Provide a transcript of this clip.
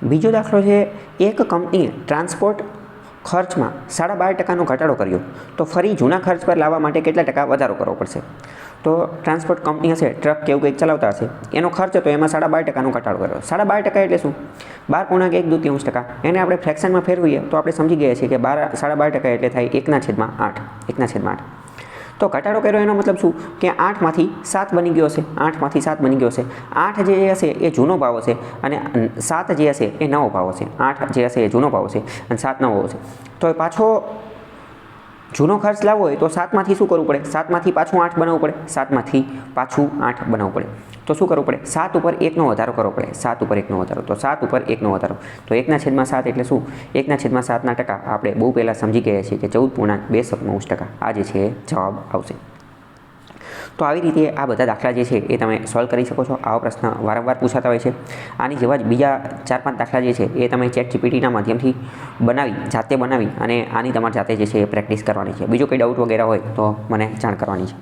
બીજો દાખલો છે, એક કંપનીએ ટ્રાન્સપોર્ટ ખર્ચમાં 12.5% ઘટાડો કર્યો તો ફરી જૂના ખર્ચ પર લાવવા માટે કેટલા ટકા વધારો કરવો પડશે? તો ટ્રાન્સપોર્ટ કંપની હશે, ટ્રક કે એવું કંઈક ચલાવતા હશે, એનો ખર્ચ હતો એમાં 12.5%નો ઘટાડો કર્યો. 12.5% એટલે શું? 12.1/2%. એને આપણે ફ્રેક્શનમાં ફેરવીએ તો આપણે સમજી ગયા છીએ કે 12.5% એટલે થાય 1/8. 1/8. તો ઘટાડો કર્યો એનો મતલબ શું કે 8માંથી 7 બની ગયો હશે. 8માંથી 7 બની ગયો હશે. 8 જે હશે એ જૂનો ભાવ હશે અને 7 જે હશે એ નવો ભાવ હશે. 8 જે હશે એ જૂનો ભાવ હશે અને 7 નવો હશે. તો પાછો જૂનો ખર્ચ લાવવો હોય તો 7માંથી શું કરવું પડે? 7માંથી પાછું 8 બનાવવું પડે. 7માંથી પાછું 8 બનાવવું પડે. તો શું કરવું પડે? 7 ઉપર 1નો વધારો કરવો પડે. 7 ઉપર 1નો વધારો. તો 7 ઉપર 1નો વધારો. તો 1/7 એટલે શું? 1/7ના ટકા આપણે બહુ પહેલાં સમજી ગયા છીએ કે 14.2%. આ જે છે એ જવાબ આવશે. તો આવી રીતે આ બધા દાખલા જે છે એ તમે સોલ્વ કરી શકો છો. આવા પ્રશ્ન વારંવાર પૂછાતા હોય છે. આની જેવા જ બીજા 4-5 દાખલા જે છે એ તમે ChatGPTના માધ્યમથી જાતે બનાવી અને આની તમારે જાતે જે છે એ પ્રેક્ટિસ કરવાની છે. બીજો કંઈ ડાઉટ વગેરે હોય તો મને જાણ કરવાની છે.